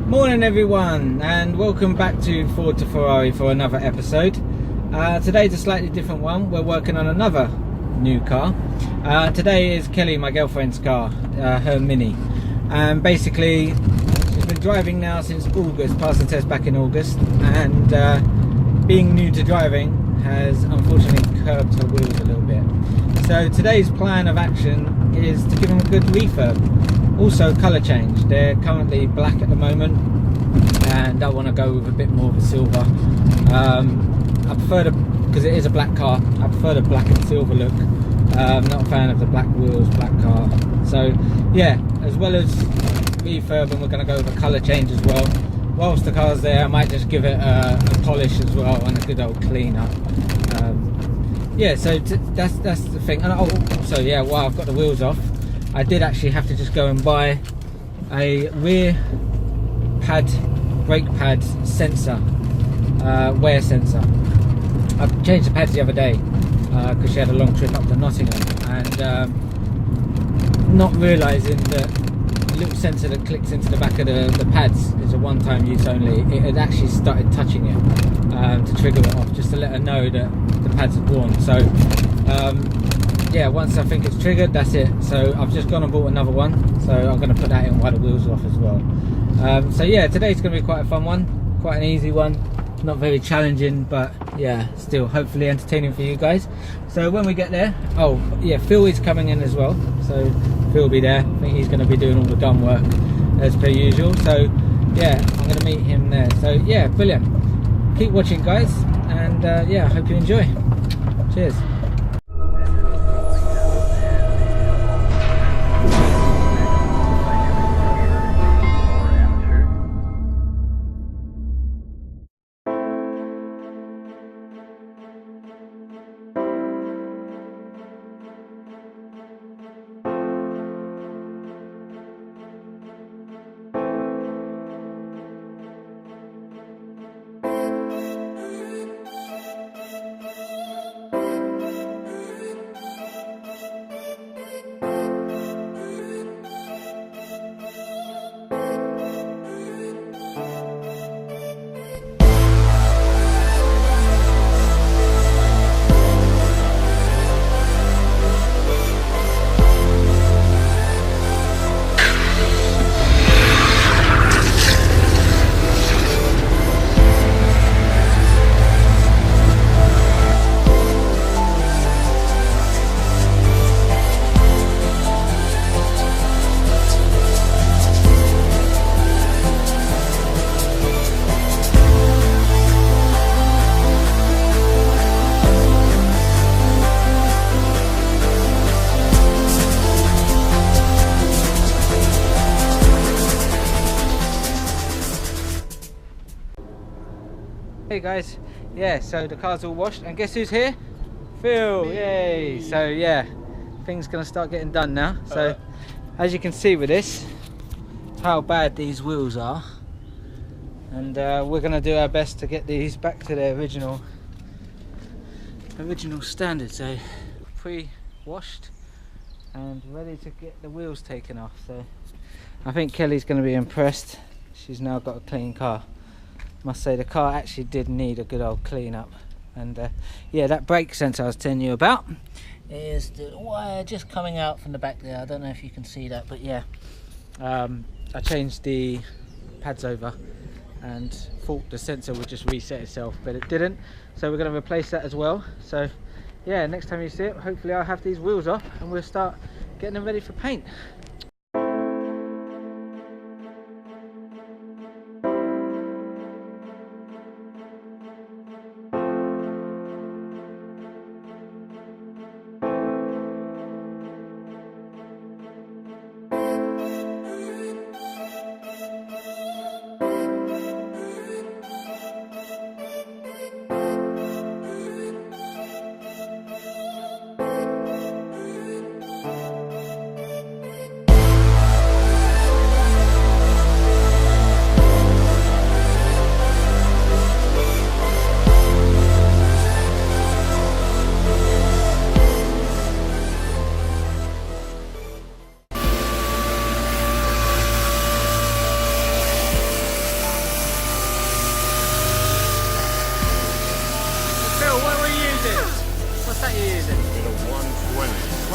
Morning everyone, and welcome back to Ford to Ferrari for another episode. Today's a slightly different one. We're working on another new car. Today is Kelly, my girlfriend's car, her Mini. And basically she's been driving now since August, passed the test back in August, and being new to driving has unfortunately curbed her wheels a little bit. So today's plan of action is to give them a good refurb. Also colour change. They're currently black at the moment and I want to go with a bit more of a silver. I prefer the, because it is a black car, I prefer the black and silver look. I'm not a fan of the black wheels, black car. So yeah, as well as refurb, and we're going to go with a colour change as well. Whilst the car's there, I might just give it a polish as well and a good old clean up. Yeah, so that's the thing. And also, yeah, while I've got the wheels off, I did actually have to just go and buy a rear pad, brake pad sensor, wear sensor. I changed the pads the other day because she had a long trip up to Nottingham, and not realising that the little sensor that clicks into the back of the pads is a one-time use only. It had actually started touching it to trigger it off, just to let her know that the pads had worn. So yeah, once I think it's triggered, that's it. So I've just gone and bought another one, so I'm going to put that in while the wheels are off as well. So yeah, today's going to be quite a fun one, quite an easy one, not very challenging, but yeah, still hopefully entertaining for you guys. So when we get there, oh yeah, Phil is coming in as well, so Phil will be there. I think he's going to be doing all the gun work as per usual. So yeah, I'm going to meet him there. So yeah, brilliant. Keep watching guys, and yeah, I hope you enjoy. Cheers. Hey guys, yeah, so the car's all washed, and guess who's here? Phil, yay! So yeah, things gonna start getting done now. So as you can see with this, how bad these wheels are, and we're gonna do our best to get these back to their original standard. So pre-washed and ready to get the wheels taken off. So I think Kelly's gonna be impressed. She's now got a clean car. Must say the car actually did need a good old clean up. And yeah, that brake sensor I was telling you about is the wire just coming out from the back there. I don't know if you can see that, but yeah, I changed the pads over and thought the sensor would just reset itself, but it didn't. So we're going to replace that as well. So yeah, next time you see it, hopefully I'll have these wheels off and we'll start getting them ready for paint.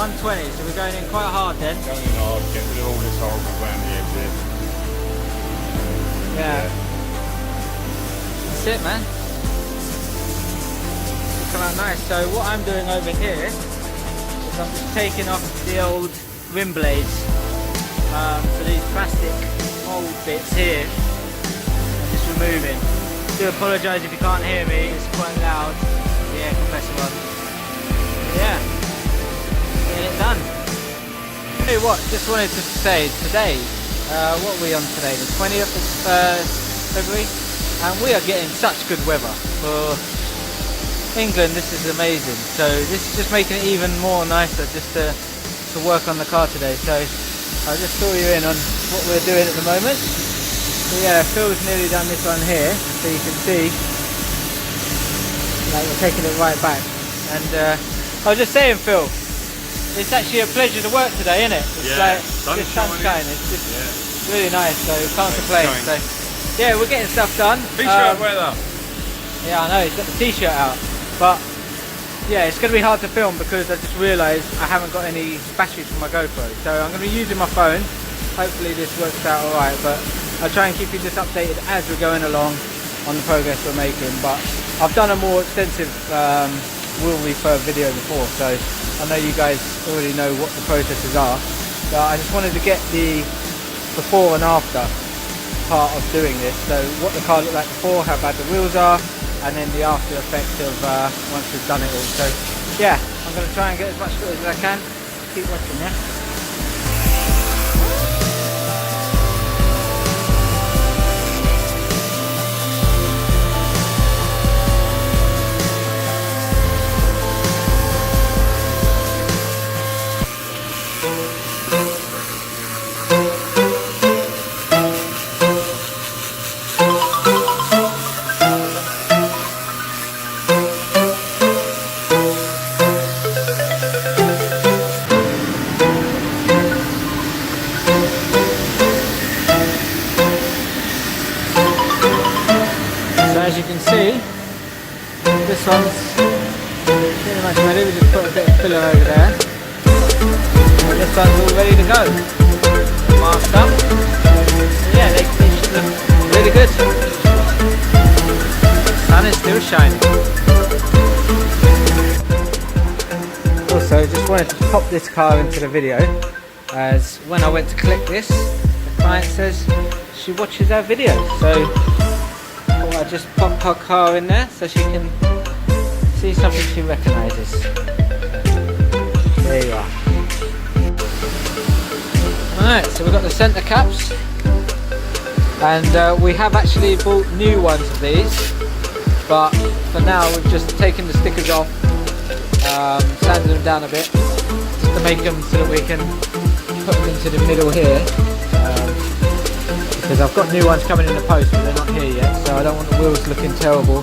120, so we're going in quite hard then. Going in hard, get rid of all this horrible around the exit. Yeah. That's it, man. Come out nice. So what I'm doing over here is I'm just taking off the old rim blades. So these plastic mold bits here, I'm just removing. I do apologise if you can't hear me, it's quite loud, the air compressor on. Yeah, getting it done. Hey, what? Just wanted to say today, what are we on today? The 20th of February, and we are getting such good weather for England. This is amazing. So this is just making it even more nicer just to work on the car today. So I'll just fill you in on what we're doing at the moment. So yeah, Phil's nearly done this one here, so you can see like we're taking it right back. And I was just saying, Phil, it's actually a pleasure to work today, isn't it? It's like just sunshine. It's just really nice, so can't complain. So yeah, we're getting stuff done. T-shirt weather. Yeah, I know, he's got the t-shirt out. But yeah, it's going to be hard to film because I just realised I haven't got any batteries for my GoPro. So I'm going to be using my phone. Hopefully this works out alright, but I'll try and keep you just updated as we're going along on the progress we're making. But I've done a more extensive wheel refurb video before, so I know you guys already know what the processes are. So I just wanted to get the before and after part of doing this. So what the car looked like before, how bad the wheels are, and then the after effect of once we've done it all. So yeah, I'm going to try and get as much footage as I can. Keep watching, yeah? As you can see, this one's pretty much ready. We just put a bit of filler over there, and this one's all ready to go. Masked up. So yeah, they should look really good. The sun is still shining. Also, just wanted to pop this car into the video, as when I went to collect this, the client says she watches our videos. So I just pop her car in there so she can see something she recognises. There you are. Alright, so we've got the centre caps, and we have actually bought new ones of these, but for now we've just taken the stickers off, sanded them down a bit just to make them so that we can put them into the middle here. Because I've got new ones coming in the post, but they're not here yet, so I don't want the wheels looking terrible.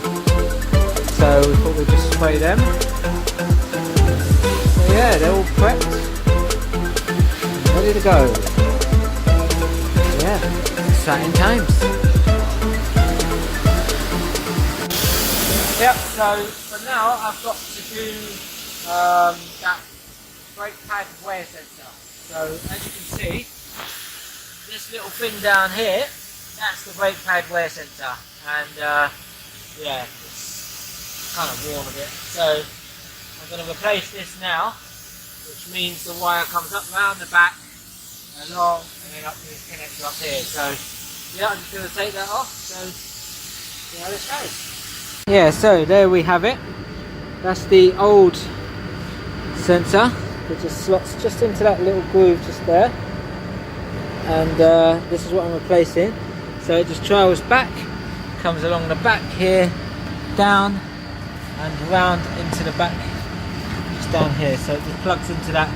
So we thought we'd just spray them. So yeah, they're all prepped, ready to go. Yeah, exciting times. Yep, so for now I've got to do that brake pad wear sensor. So as you can see, this little thing down here, that's the brake pad wear sensor, and yeah, it's kind of worn a bit. So I'm going to replace this now, which means the wire comes up round the back, along, and then up to this connector up here. So yeah, I'm just going to take that off, so see how this goes. Yeah, so there we have it. That's the old sensor. It just slots just into that little groove just there. And this is what I'm replacing. So it just trails back, comes along the back here, down and round into the back, just down here. So it just plugs into that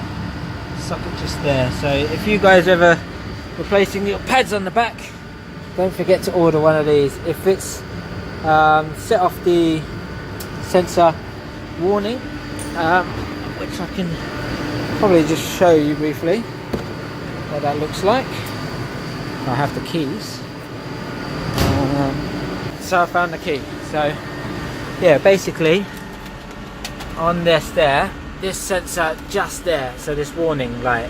socket just there. So if you guys are ever replacing your pads on the back, don't forget to order one of these. If it's set off the sensor warning, which I can probably just show you briefly what that looks like. I have the keys, so I found the key. So yeah, basically on this there, this sensor just there, so this warning light,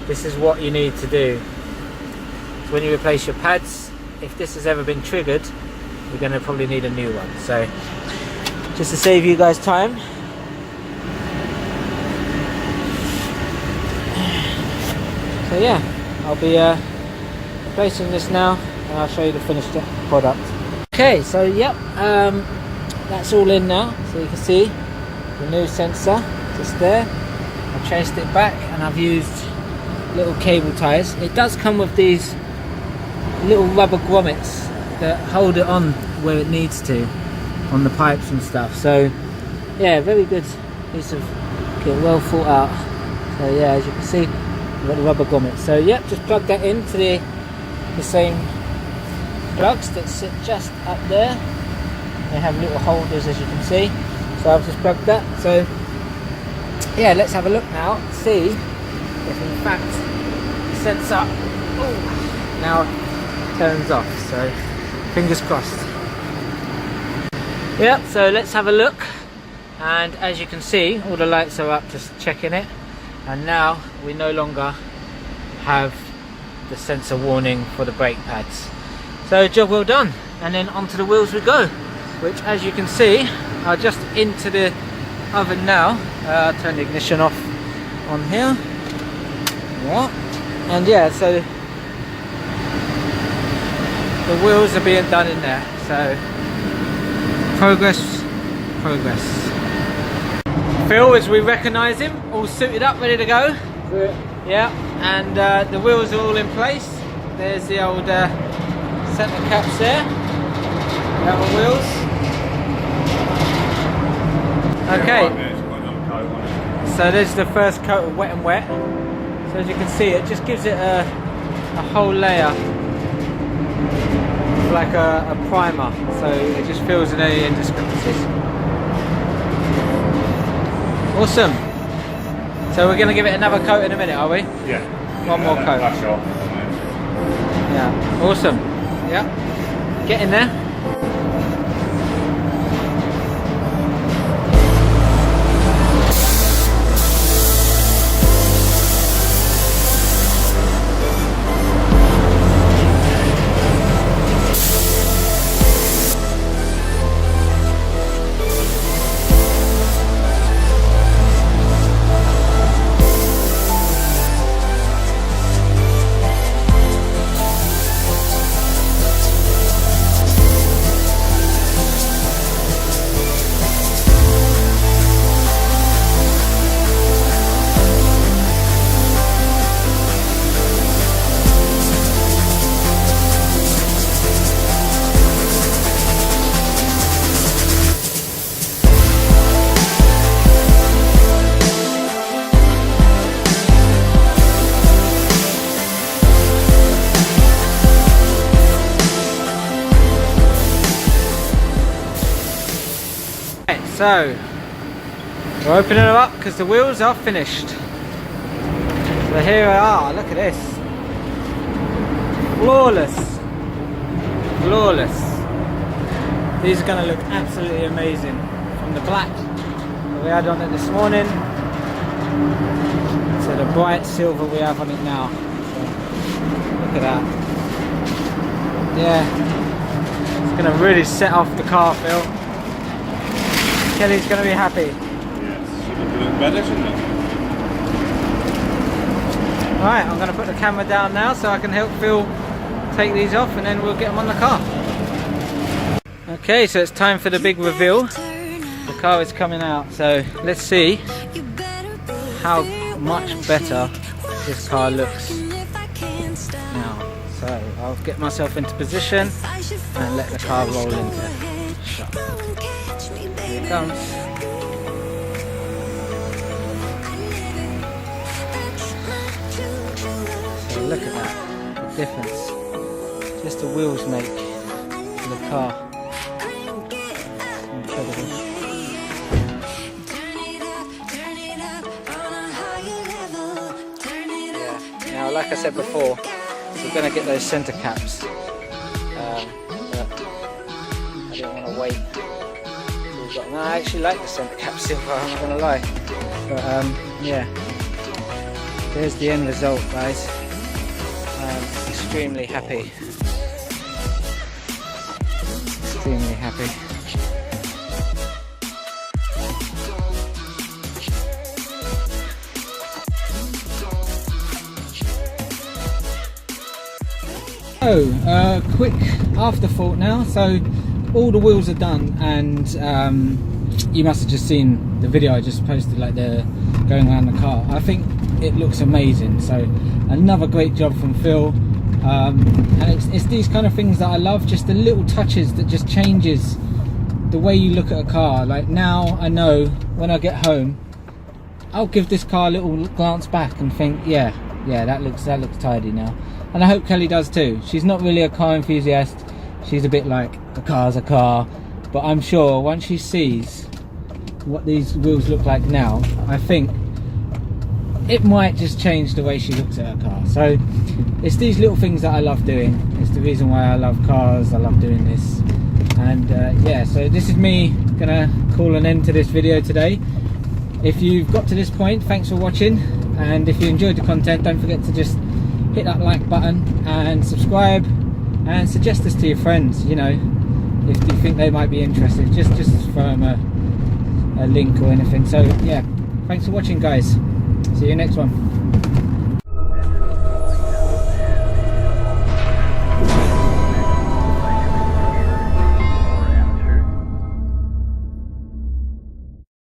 this is what you need to do. So when you replace your pads, if this has ever been triggered, you're going to probably need a new one. So just to save you guys time, so yeah, I'll be replacing this now, and I'll show you the finished product. Okay, so yep, that's all in now, so you can see the new sensor just there. I've chased it back and I've used little cable ties. It does come with these little rubber grommets that hold it on where it needs to on the pipes and stuff. So yeah, very good piece of kit, well thought out. So yeah, as you can see, we've got the rubber grommets. So yep, just plug that into the same plugs that sit just up there. They have little holders, as you can see. So I've just plugged that. So yeah, let's have a look now, see if in fact the sensor now turns off. So fingers crossed. Yep, so let's have a look, and as you can see, all the lights are up, just checking it, and now we no longer have the sensor warning for the brake pads. So job well done, and then onto the wheels we go, which as you can see are just into the oven now. Turn the ignition off on here. Yeah, and yeah, so the wheels are being done in there. So progress. Phil, as we recognise him, all suited up, ready to go. Yeah, and the wheels are all in place. There's the old centre caps there. The other wheels. Okay. So there's the first coat of wet and wet. So as you can see, it just gives it a whole layer, like a primer, so it just fills in any indiscrepancies. Awesome. So we're going to give it another coat in a minute, are we? Yeah. One more coat. Yeah. Awesome. Yeah. Get in there. So we're opening them up because the wheels are finished. So here we are, look at this. Flawless. Flawless. These are going to look absolutely amazing. From the black that we had on it this morning to the bright silver we have on it now. So, look at that. Yeah. It's going to really set off the car, Phil. Kelly's going to be happy. Yes, should it look better, shouldn't it? Right, I'm going to put the camera down now so I can help Phil take these off, and then we'll get them on the car. Okay, so it's time for the big reveal. The car is coming out, so let's see how much better this car looks now. So I'll get myself into position and let the car roll into shot. Here it comes. So look at that, the difference just the wheels make to the car. Incredible. Yeah. Now, like I said before, we're going to get those centre caps, but I didn't want to wait. No, I actually like the centre cap silver, I'm not going to lie. But yeah, there's the end result, guys. I'm extremely happy. Extremely happy. So, quick afterthought now. So, all the wheels are done, and you must have just seen the video I just posted, like the going around the car. I think it looks amazing. So, another great job from Phil. And it's these kind of things that I love, just the little touches that just changes the way you look at a car. Like now, I know when I get home, I'll give this car a little glance back and think, yeah, that looks tidy now. And I hope Kelly does too. She's not really a car enthusiast. She's a bit like, a car's a car. But I'm sure once she sees what these wheels look like now, I think it might just change the way she looks at her car. So it's these little things that I love doing. It's the reason why I love cars. I love doing this. And yeah, so this is me gonna call an end to this video today. If you've got to this point, thanks for watching. And if you enjoyed the content, don't forget to just hit that like button and subscribe, and suggest this to your friends. You know, if you think they might be interested, just throw them a link or anything. So yeah, thanks for watching, guys. See you next one.